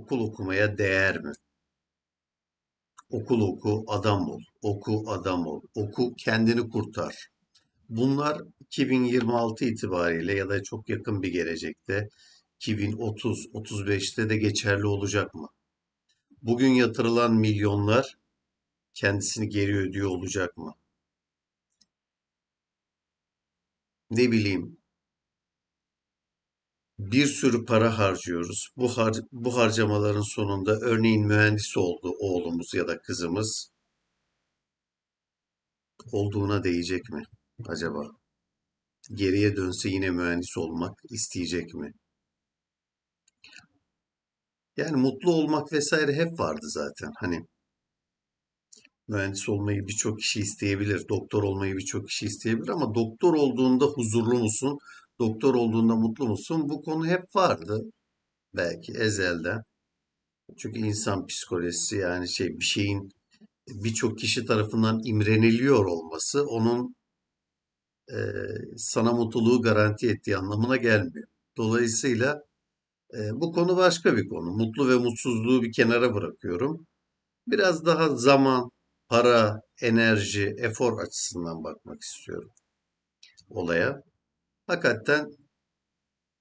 okul okumaya değer mi? Okul oku, adam ol. Oku, adam ol. Oku, kendini kurtar. Bunlar 2026 itibariyle ya da çok yakın bir gelecekte 2030-35'te de geçerli olacak mı? Bugün yatırılan milyonlar kendisini geri ödüyor olacak mı? Ne bileyim, bir sürü para harcıyoruz. Bu harcamaların sonunda örneğin mühendis oldu oğlumuz ya da kızımız, olduğuna değecek mi acaba? Geriye dönse yine mühendis olmak isteyecek mi? Yani mutlu olmak vesaire hep vardı zaten. Hani mühendis olmayı birçok kişi isteyebilir, doktor olmayı birçok kişi isteyebilir ama doktor olduğunda huzurlu musun? Doktor olduğunda mutlu musun? Bu konu hep vardı belki ezelden. Çünkü insan psikolojisi yani bir şeyin birçok kişi tarafından imreniliyor olması onun sana mutluluğu garanti ettiği anlamına gelmiyor. Dolayısıyla bu konu başka bir konu. Mutlu ve mutsuzluğu bir kenara bırakıyorum. Biraz daha zaman, para, enerji, efor açısından bakmak istiyorum olaya. Hakikaten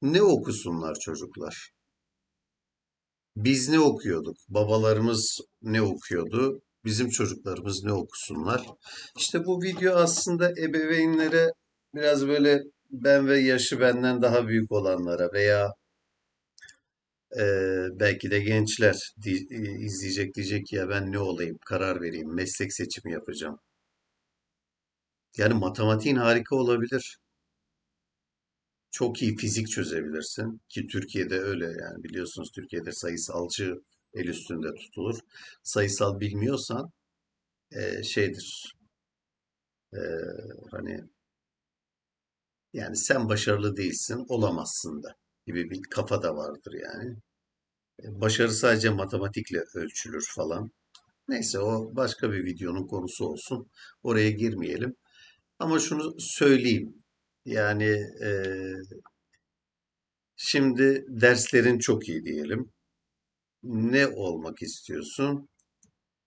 ne okusunlar çocuklar? Biz ne okuyorduk? Babalarımız ne okuyordu? Bizim çocuklarımız ne okusunlar? İşte bu video aslında ebeveynlere biraz böyle ben ve yaşı benden daha büyük olanlara veya belki de gençler izleyecek diyecek ki ya ben ne olayım karar vereyim meslek seçimi yapacağım. Yani matematiğin harika olabilir. Çok iyi fizik çözebilirsin ki Türkiye'de öyle yani biliyorsunuz Türkiye'de sayısalcı el üstünde tutulur. Sayısal bilmiyorsan şeydir hani yani sen başarılı değilsin olamazsın da gibi bir kafa da vardır yani. Başarı sadece matematikle ölçülür falan. Neyse o başka bir videonun konusu olsun. Oraya girmeyelim. Ama şunu söyleyeyim. Yani şimdi derslerin çok iyi diyelim. Ne olmak istiyorsun?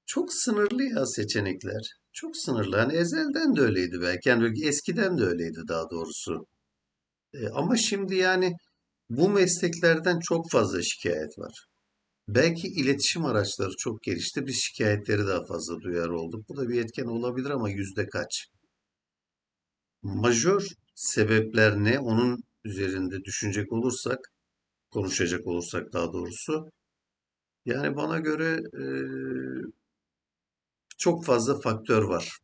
Çok sınırlı ya seçenekler. Çok sınırlı. Hani ezelden de öyleydi belki. Yani böyle eskiden de öyleydi daha doğrusu. Ama şimdi yani bu mesleklerden çok fazla şikayet var. Belki iletişim araçları çok gelişti. Biz şikayetleri daha fazla duyar olduk. Bu da bir etken olabilir ama yüzde kaç? Majör sebepler ne? Onun üzerinde düşünecek olursak, konuşacak olursak daha doğrusu. Yani bana göre çok fazla faktör var.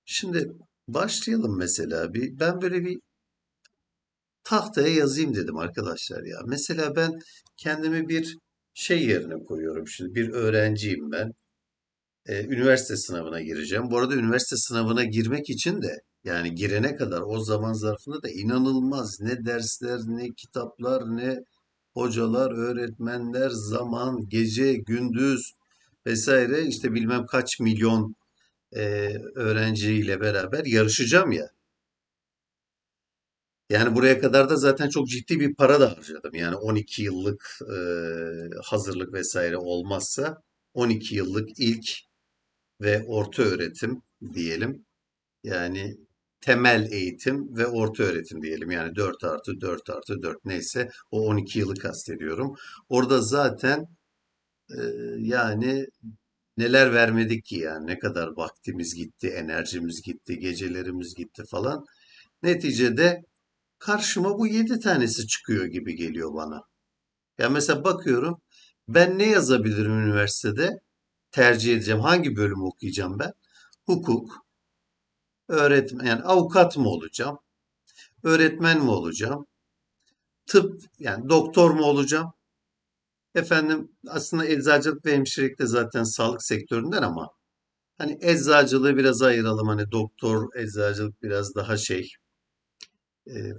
Şimdi başlayalım mesela bir. Ben böyle bir tahtaya yazayım dedim arkadaşlar ya. Mesela ben kendimi bir şey yerine koyuyorum şimdi. Bir öğrenciyim ben. Üniversite sınavına gireceğim. Bu arada üniversite sınavına girmek için de yani girene kadar o zaman zarfında da inanılmaz ne dersler, ne kitaplar, ne hocalar, öğretmenler, zaman, gece, gündüz vesaire işte bilmem kaç milyon öğrenciyle beraber yarışacağım ya. Yani buraya kadar da zaten çok ciddi bir para da harcadım. Yani 12 yıllık hazırlık vesaire olmazsa 12 yıllık ilk ve orta öğretim diyelim. Yani temel eğitim ve orta öğretim diyelim. Yani 4 artı 4 artı 4 neyse o 12 yılı kastediyorum. Orada zaten e, yani neler vermedik ki yani ne kadar vaktimiz gitti, enerjimiz gitti, gecelerimiz gitti falan. Neticede karşıma bu 7 tanesi çıkıyor gibi geliyor bana. Ya mesela bakıyorum ben ne yazabilirim üniversitede? Tercih edeceğim. Hangi bölümü okuyacağım ben? Hukuk, öğretmen, yani avukat mı olacağım? Öğretmen mi olacağım? Tıp, yani doktor mu olacağım? Efendim aslında eczacılık ve hemşirelik de zaten sağlık sektöründen ama hani eczacılığı biraz ayıralım. Hani doktor, eczacılık biraz daha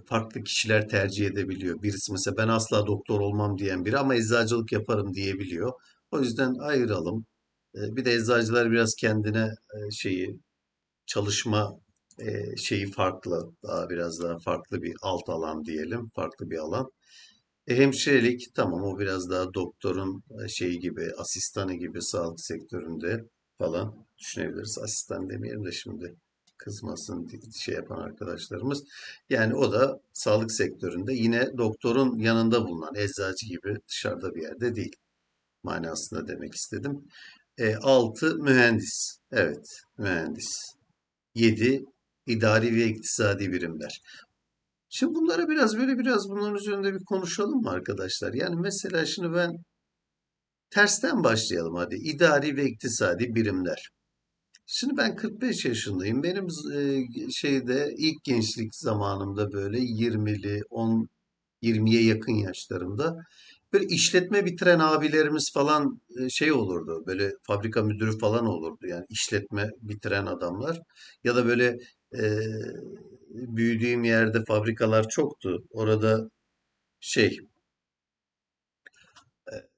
farklı kişiler tercih edebiliyor. Birisi mesela ben asla doktor olmam diyen biri ama eczacılık yaparım diyebiliyor. O yüzden ayıralım. Bir de eczacılar biraz kendine çalışma şeyi farklı. Daha biraz daha farklı bir alt alan diyelim. Farklı bir alan. Hemşirelik tamam, o biraz daha doktorun şeyi gibi, asistanı gibi sağlık sektöründe falan düşünebiliriz. Asistan demeyelim de şimdi kızmasın şey yapan arkadaşlarımız. Yani o da sağlık sektöründe yine doktorun yanında bulunan eczacı gibi dışarıda bir yerde değil manasında demek istedim. 6 mühendis. Evet, mühendis. 7 idari ve iktisadi birimler. Şimdi bunlara biraz bunların üzerinde bir konuşalım mı arkadaşlar? Yani mesela şimdi ben tersten başlayalım hadi. İdari ve iktisadi birimler. Şimdi ben 45 yaşındayım. Benim şeyde ilk gençlik zamanımda böyle 20'li 20'ye yakın yaşlarımda böyle işletme bitiren abilerimiz falan şey olurdu. Böyle fabrika müdürü falan olurdu. Yani işletme bitiren adamlar. Ya da böyle e, büyüdüğüm yerde fabrikalar çoktu. Orada şey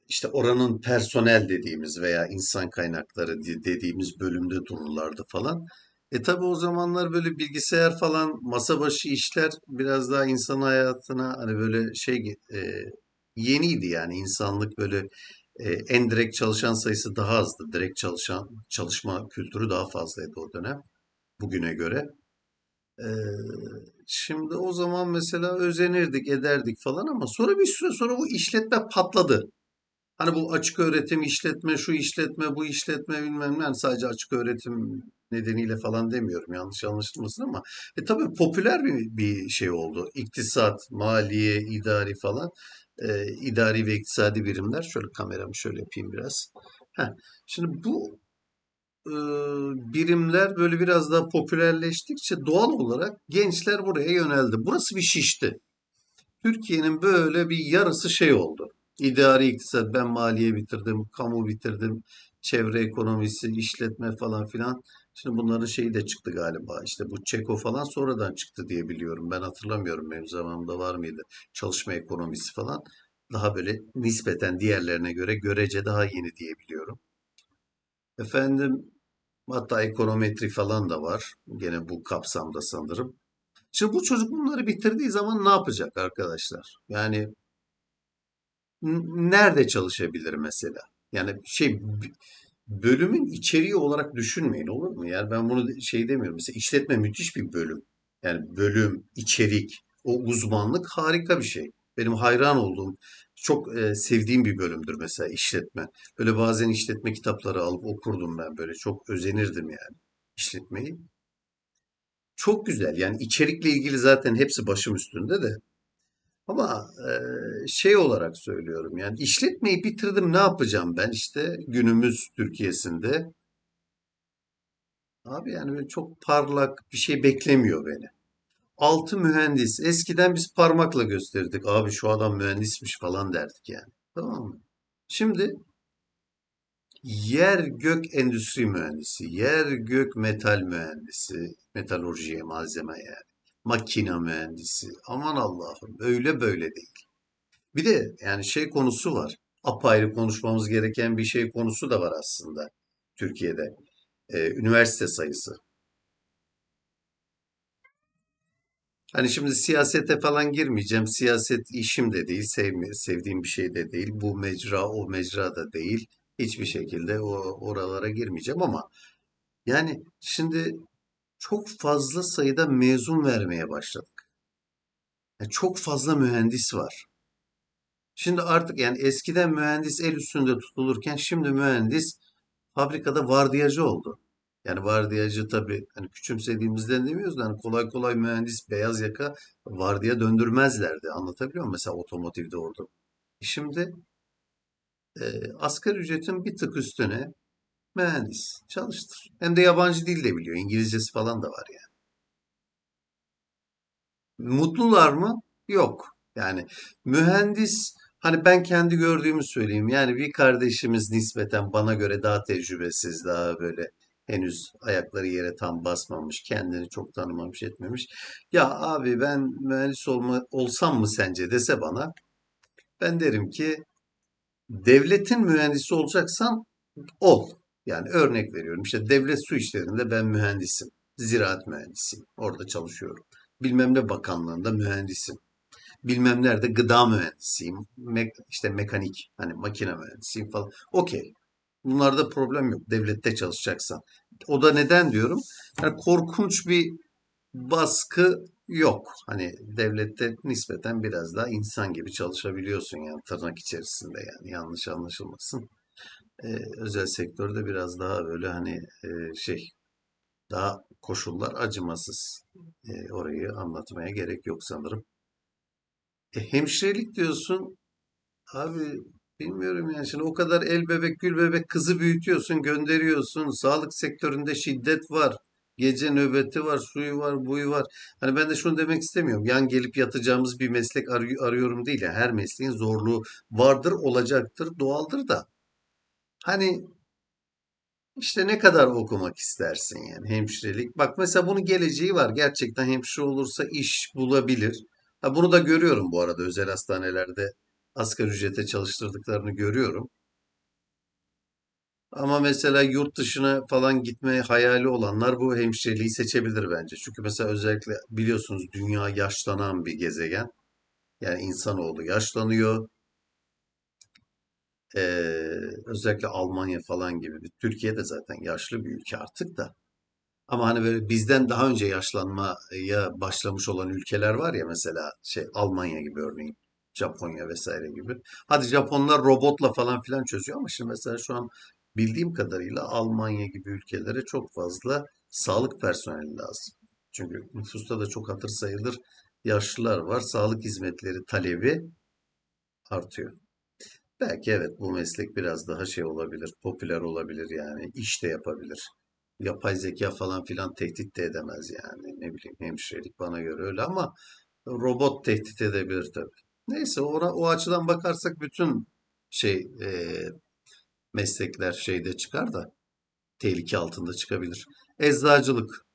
işte oranın personel dediğimiz veya insan kaynakları dediğimiz bölümde dururlardı falan. Tabii o zamanlar böyle bilgisayar falan masa başı işler biraz daha insan hayatına hani böyle yeniydi yani insanlık böyle en direkt çalışan sayısı daha azdı. Direkt çalışma kültürü daha fazlaydı o dönem bugüne göre. E, Şimdi o zaman mesela özenirdik ederdik falan ama sonra bir süre sonra bu işletme patladı. Hani bu açık öğretim işletme, şu işletme, bu işletme bilmem ne. Yani sadece açık öğretim nedeniyle falan demiyorum. Yanlış anlaşılmasın ama tabii popüler bir şey oldu. İktisat, maliye, idari falan. İdari ve iktisadi birimler. Şöyle kameramı şöyle yapayım biraz. Heh. Şimdi bu e, birimler böyle biraz daha popülerleştikçe doğal olarak gençler buraya yöneldi. Burası bir şişti. Türkiye'nin böyle bir yarısı şey oldu. İdari iktisat, ben maliye bitirdim, kamu bitirdim, çevre ekonomisi, işletme falan filan. Şimdi bunların şeyi de çıktı galiba. İşte bu Çeko falan sonradan çıktı diye biliyorum. Ben hatırlamıyorum benim zamanımda var mıydı? Çalışma ekonomisi falan. Daha böyle nispeten diğerlerine göre görece daha yeni diye biliyorum. Efendim hatta ekonometri falan da var. Gene bu kapsamda sanırım. Şimdi bu çocuk bunları bitirdiği zaman ne yapacak arkadaşlar? Yani nerede çalışabilir mesela? Yani bölümün içeriği olarak düşünmeyin olur mu? Yani ben bunu şey demiyorum. Mesela işletme müthiş bir bölüm. Yani bölüm, içerik, o uzmanlık harika bir şey. Benim hayran olduğum, çok sevdiğim bir bölümdür mesela işletme. Böyle bazen işletme kitapları alıp okurdum ben böyle. Çok özenirdim yani işletmeyi. Çok güzel. Yani içerikle ilgili zaten hepsi başım üstünde de. Ama şey olarak söylüyorum yani işletmeyi bitirdim ne yapacağım ben işte günümüz Türkiye'sinde. Abi yani böyle çok parlak bir şey beklemiyor beni. Altı mühendis. Eskiden biz parmakla gösterdik. Abi şu adam mühendismiş falan derdik yani. Tamam mı? Şimdi yer gök endüstri mühendisi, yer gök metal mühendisi, metalurjiye malzeme yani. Makina mühendisi. Aman Allah'ım öyle böyle değil. Bir de yani şey konusu var. Apayrı konuşmamız gereken bir şey konusu da var aslında Türkiye'de. Üniversite sayısı. Hani şimdi siyasete falan girmeyeceğim. Siyaset işim de değil, sevdiğim bir şey de değil. Bu mecra o mecra da değil. Hiçbir şekilde oralara girmeyeceğim ama yani şimdi çok fazla sayıda mezun vermeye başladık. Yani çok fazla mühendis var. Şimdi artık yani eskiden mühendis el üstünde tutulurken şimdi mühendis fabrikada vardiyacı oldu. Yani vardiyacı tabii hani küçümsediğimizden demiyoruz da hani kolay kolay mühendis beyaz yaka vardiya döndürmezlerdi. Anlatabiliyor muyum? Mesela otomotivde orada. Şimdi asgari ücretin bir tık üstüne mühendis çalıştır. Hem de yabancı dil de biliyor. İngilizcesi falan da var yani. Mutlular mı? Yok. Yani mühendis hani ben kendi gördüğümü söyleyeyim. Yani bir kardeşimiz nispeten bana göre daha tecrübesiz, daha böyle henüz ayakları yere tam basmamış, kendini çok tanımamış etmemiş. Ya abi ben mühendis olsam mı sence dese bana, ben derim ki devletin mühendisi olacaksan ol. Yani örnek veriyorum. İşte devlet su işlerinde ben mühendisim. Ziraat mühendisiyim. Orada çalışıyorum. Bilmem ne bakanlığında mühendisim. bilmem nerede gıda mühendisiyim, işte mekanik, hani makine mühendisiyim falan. Okey. Bunlarda problem yok devlette çalışacaksan. O da neden diyorum? Yani korkunç bir baskı yok. Hani devlette nispeten biraz daha insan gibi çalışabiliyorsun yani tırnak içerisinde yani yanlış anlaşılmasın. Özel sektörde biraz daha böyle hani şey daha koşullar acımasız. Orayı anlatmaya gerek yok sanırım. Hemşirelik diyorsun. Abi bilmiyorum yani şimdi o kadar el bebek gül bebek kızı büyütüyorsun gönderiyorsun. Sağlık sektöründe şiddet var. Gece nöbeti var, suyu var, buyu var. Hani ben de şunu demek istemiyorum. Yan gelip yatacağımız bir meslek arıyorum değil ya. Her mesleğin zorluğu vardır, olacaktır, doğaldır da. Hani işte ne kadar okumak istersin yani hemşirelik. Bak mesela bunun geleceği var. Gerçekten hemşire olursa iş bulabilir. Ha, bunu da görüyorum bu arada özel hastanelerde asgari ücrete çalıştırdıklarını görüyorum. Ama mesela yurt dışına falan gitme hayali olanlar bu hemşireliği seçebilir bence. Çünkü mesela özellikle biliyorsunuz dünya yaşlanan bir gezegen. Yani insanoğlu yaşlanıyor. Özellikle Almanya falan gibi. Türkiye de zaten yaşlı bir ülke artık da. Ama hani böyle bizden daha önce yaşlanmaya başlamış olan ülkeler var ya mesela şey Almanya gibi örneğin. Japonya vesaire gibi. Hadi Japonlar robotla falan filan çözüyor ama şimdi mesela şu an bildiğim kadarıyla Almanya gibi ülkelere çok fazla sağlık personeli lazım. Çünkü nüfusta da çok hatır sayılır yaşlılar var. Sağlık hizmetleri talebi artıyor. Belki evet bu meslek biraz daha şey olabilir, popüler olabilir yani iş de yapabilir. Yapay zeka falan filan tehdit de edemez yani ne bileyim hemşirelik bana göre öyle ama robot tehdit edebilir tabii. Neyse o açıdan bakarsak bütün şey meslekler şeyde çıkar da tehlike altında çıkabilir. Eczacılık.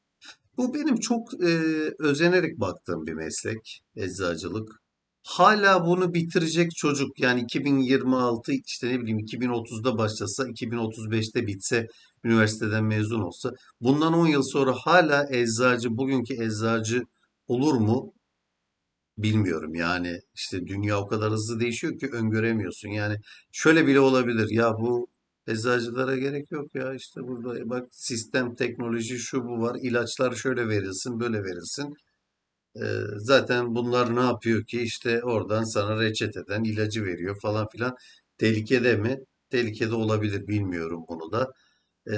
Bu benim çok özenerek baktığım bir meslek, eczacılık. Hala bunu bitirecek çocuk yani 2026 işte ne bileyim 2030'da başlasa 2035'te bitse üniversiteden mezun olsa bundan 10 yıl sonra hala eczacı bugünkü eczacı olur mu bilmiyorum. Yani işte dünya o kadar hızlı değişiyor ki öngöremiyorsun. Yani şöyle bile olabilir ya bu eczacılara gerek yok ya işte burada bak sistem teknoloji şu bu var ilaçlar şöyle verilsin böyle verilsin. Zaten bunlar ne yapıyor ki işte oradan sana reçeteden ilacı veriyor falan filan. Tehlikede mi? Tehlikede olabilir bilmiyorum bunu da.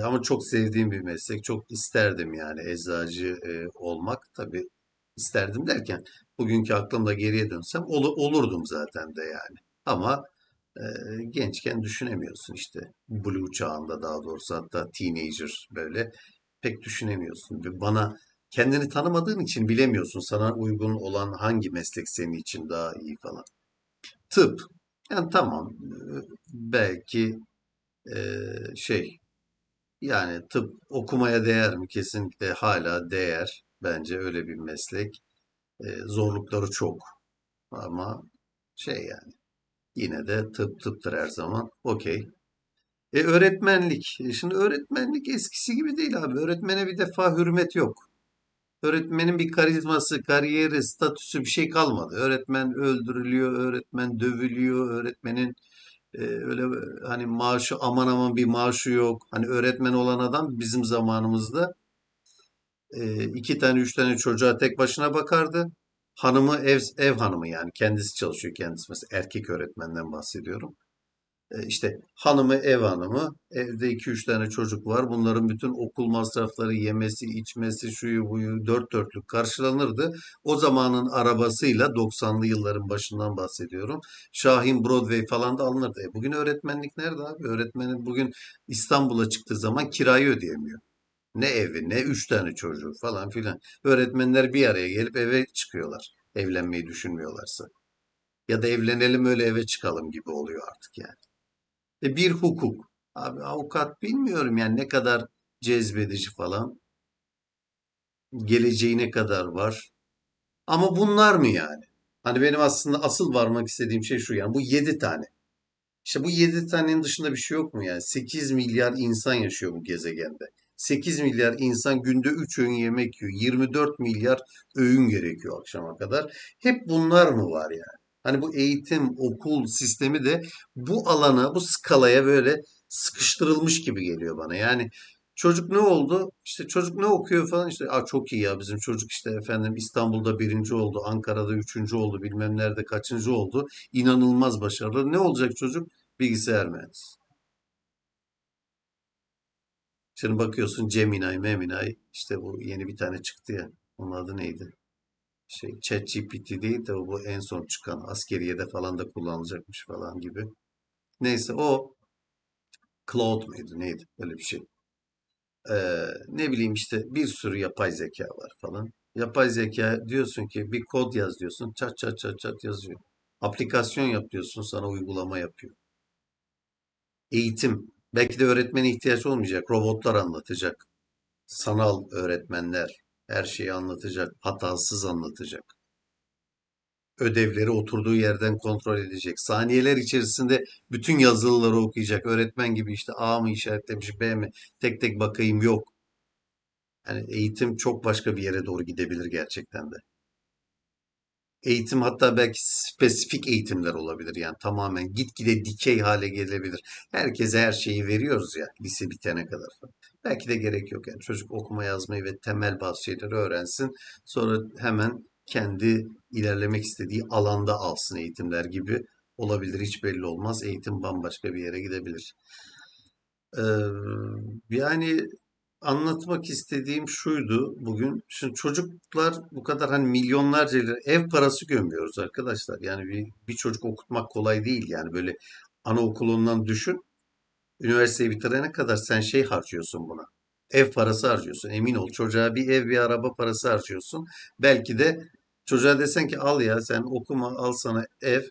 Ama çok sevdiğim bir meslek. Çok isterdim yani eczacı olmak. Tabii isterdim derken bugünkü aklımda geriye dönsem olurdum zaten de yani. Ama e, gençken düşünemiyorsun işte. Blue çağında daha doğrusu hatta teenager böyle pek düşünemiyorsun. Ve bana kendini tanımadığın için bilemiyorsun sana uygun olan hangi meslek senin için daha iyi falan. Tıp. Yani tamam belki şey yani tıp okumaya değer mi? Kesinlikle hala değer. Bence öyle bir meslek. Zorlukları çok ama şey yani yine de tıp tıptır her zaman. Okey. Öğretmenlik. Şimdi öğretmenlik eskisi gibi değil abi. Öğretmene bir defa hürmet yok. Öğretmenin bir karizması, kariyeri, statüsü bir şey kalmadı. Öğretmen öldürülüyor, öğretmen dövülüyor, öğretmenin öyle hani maaşı aman aman bir maaşı yok. Hani öğretmen olan adam bizim zamanımızda iki tane üç tane çocuğa tek başına bakardı. Hanımı ev hanımı yani kendisi çalışıyor kendisi mesela erkek öğretmenden bahsediyorum. İşte hanımı ev hanımı evde iki üç tane çocuk var. Bunların bütün okul masrafları yemesi içmesi şuyu buyu dört dörtlük karşılanırdı. O zamanın arabasıyla 90'lı yılların başından bahsediyorum. Şahin Broadway falan da alınırdı. Bugün öğretmenlik nerede abi? Öğretmenin bugün İstanbul'a çıktığı zaman kirayı ödeyemiyor. Ne evi, ne üç tane çocuğu falan filan. Öğretmenler bir araya gelip eve çıkıyorlar. Evlenmeyi düşünmüyorlarsa. Ya da evlenelim öyle eve çıkalım gibi oluyor artık yani. Bir hukuk. Abi avukat bilmiyorum yani ne kadar cezbedici falan. Geleceği ne kadar var. Ama bunlar mı yani? Hani benim aslında asıl varmak istediğim şey şu yani bu 7 tane. İşte bu 7 tanenin dışında bir şey yok mu yani? 8 milyar insan yaşıyor bu gezegende. 8 milyar insan günde 3 öğün yemek yiyor. 24 milyar öğün gerekiyor akşama kadar. Hep bunlar mı var yani? Hani bu eğitim, okul sistemi de bu alana, bu skalaya böyle sıkıştırılmış gibi geliyor bana. Yani çocuk ne oldu? İşte çocuk ne okuyor falan işte çok iyi ya bizim çocuk işte efendim İstanbul'da birinci oldu, Ankara'da üçüncü oldu, bilmem nerede kaçıncı oldu. İnanılmaz başarılı. Ne olacak çocuk? Bilgisayar mühendisi. Şimdi bakıyorsun Gemini, Memini işte bu yeni bir tane çıktı ya. Onun adı neydi? ChatGPT değil de bu en son çıkan askeriyede falan da kullanılacakmış falan gibi. Neyse o Claude muydu neydi? Öyle bir şey. Ne bileyim işte bir sürü yapay zeka var falan. Yapay zeka diyorsun ki bir kod yaz diyorsun. Çat çat çat çat yazıyor. Aplikasyon yap diyorsun sana uygulama yapıyor. Eğitim. Belki de öğretmene ihtiyaç olmayacak. Robotlar anlatacak. Sanal öğretmenler her şeyi anlatacak. Hatasız anlatacak. Ödevleri oturduğu yerden kontrol edecek. Saniyeler içerisinde bütün yazılıları okuyacak. Öğretmen gibi işte A mı işaretlemiş B mi tek tek bakayım yok. Yani eğitim çok başka bir yere doğru gidebilir gerçekten de. Eğitim hatta belki spesifik eğitimler olabilir. Yani tamamen gitgide dikey hale gelebilir. Herkese her şeyi veriyoruz ya lise bitene kadar falan. Belki de gerek yok yani çocuk okuma yazmayı ve temel bazı şeyleri öğrensin. Sonra hemen kendi ilerlemek istediği alanda alsın eğitimler gibi olabilir. Hiç belli olmaz. Eğitim bambaşka bir yere gidebilir. Yani anlatmak istediğim şuydu bugün. Şimdi çocuklar bu kadar hani milyonlarca lira ev parası gömüyoruz arkadaşlar. Yani bir çocuk okutmak kolay değil. Yani böyle anaokulundan düşün. Üniversiteyi bitirene kadar sen şey harcıyorsun buna. Ev parası harcıyorsun. Emin ol çocuğa bir ev bir araba parası harcıyorsun. Belki de çocuğa desen ki al ya sen okuma al sana ev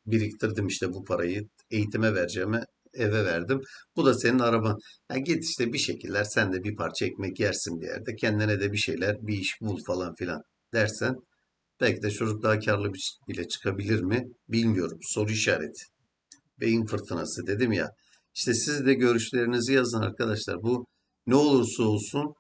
biriktirdim işte bu parayı eğitime vereceğime eve verdim. Bu da senin araban. Ya git işte bir şekiller sen de bir parça ekmek yersin bir yerde. Kendine de bir şeyler bir iş bul falan filan dersen belki de çocuk daha karlı bir bile çıkabilir mi bilmiyorum. Soru işareti. Beyin fırtınası dedim ya. İşte siz de görüşlerinizi yazın arkadaşlar. Bu ne olursa olsun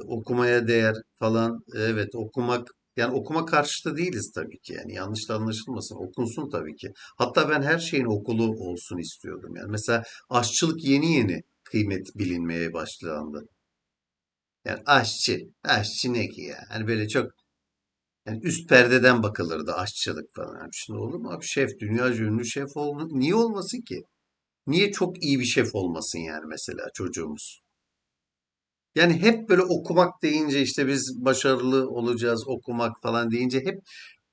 okumaya değer falan. Evet okumak yani okuma karşıtı değiliz tabii ki. Yani yanlış da anlaşılmasın. Okunsun tabii ki. Hatta ben her şeyin okulu olsun istiyordum. Yani mesela aşçılık yeni yeni kıymet bilinmeye başlandı. Yani aşçı ne ki ya? Hani böyle çok yani üst perdeden bakılırdı aşçılık falan. Yani şimdi olur mu abi şef, dünyaca ünlü şef niye olmasın ki? Niye çok iyi bir şef olmasın yani mesela çocuğumuz? Yani hep böyle okumak deyince işte biz başarılı olacağız okumak falan deyince hep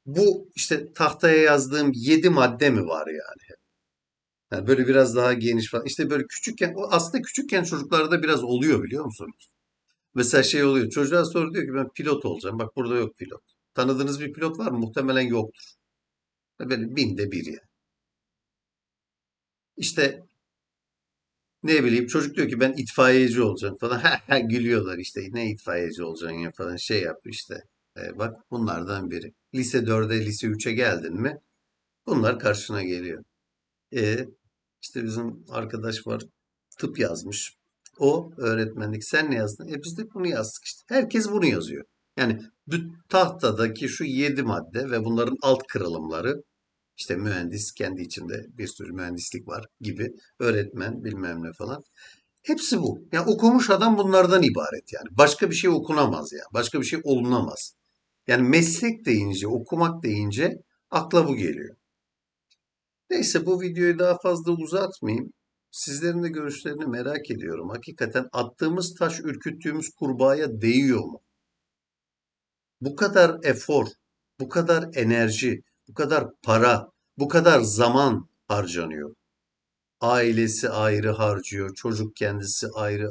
bu işte tahtaya yazdığım 7 madde mi var yani? Yani böyle biraz daha geniş falan. İşte böyle küçükken o aslında küçükken çocuklarda biraz oluyor biliyor musunuz? Mesela şey oluyor. Çocuğa soru diyor ki ben pilot olacağım. Bak burada yok pilot. Tanıdığınız bir pilot var mı? Muhtemelen yoktur. Böyle binde bir yani. İşte ne bileyim çocuk diyor ki ben itfaiyeci olacağım falan. Gülüyorlar işte ne itfaiyeci olacaksın ya falan şey yap işte. Bak bunlardan biri. Lise 4'e lise 3'e geldin mi bunlar karşına geliyor. E, işte bizim arkadaş var tıp yazmış. O öğretmenlik sen ne yazdın? Biz de bunu yazdık işte. Herkes bunu yazıyor. Yani tahtadaki şu 7 madde ve bunların alt kırılımları işte mühendis kendi içinde bir sürü mühendislik var gibi öğretmen bilmem ne falan. Hepsi bu. Yani okumuş adam bunlardan ibaret yani. Başka bir şey okunamaz ya. Başka bir şey olunamaz. Yani meslek deyince, okumak deyince akla bu geliyor. Neyse bu videoyu daha fazla uzatmayayım. Sizlerin de görüşlerini merak ediyorum. Hakikaten attığımız taş ürküttüğümüz kurbağaya değiyor mu? Bu kadar efor, bu kadar enerji, bu kadar para, bu kadar zaman harcanıyor. Ailesi ayrı harcıyor. Çocuk kendisi ayrı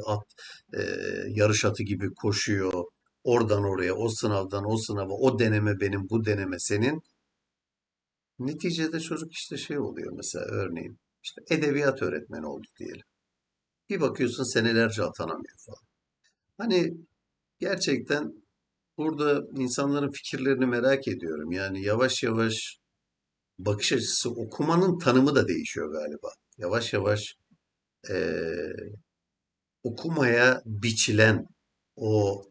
e, yarış atı gibi koşuyor. Oradan oraya, o sınavdan o sınava, o deneme benim, bu deneme senin. Neticede çocuk işte şey oluyor mesela örneğin. İşte edebiyat öğretmeni oldu diyelim. Bir bakıyorsun senelerce atanamıyor falan. Hani gerçekten burada insanların fikirlerini merak ediyorum. Yani yavaş yavaş bakış açısı okumanın tanımı da değişiyor galiba. Yavaş yavaş eee, okumaya biçilen o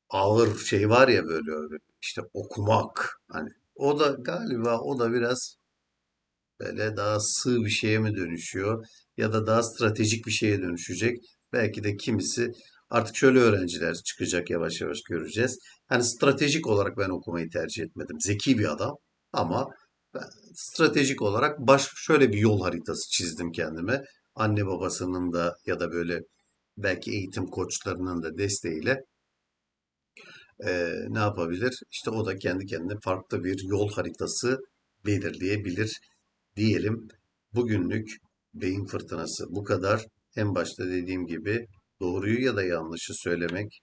ağır şey var ya böyle işte okumak hani o da galiba o da biraz böyle daha sığ bir şeye mi dönüşüyor ya da daha stratejik bir şeye dönüşecek. Belki de kimisi artık şöyle öğrenciler çıkacak yavaş yavaş göreceğiz. Hani stratejik olarak ben okumayı tercih etmedim. Zeki bir adam ama ben stratejik olarak şöyle bir yol haritası çizdim kendime. Anne babasının da ya da böyle belki eğitim koçlarının da desteğiyle ne yapabilir? İşte o da kendi kendine farklı bir yol haritası belirleyebilir diyelim. Bugünlük beyin fırtınası bu kadar. En başta dediğim gibi doğruyu ya da yanlışı söylemek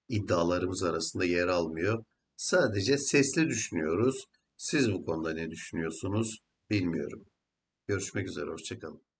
iddialarımız arasında yer almıyor. Sadece sesli düşünüyoruz. Siz bu konuda ne düşünüyorsunuz bilmiyorum. Görüşmek üzere, hoşça kalın.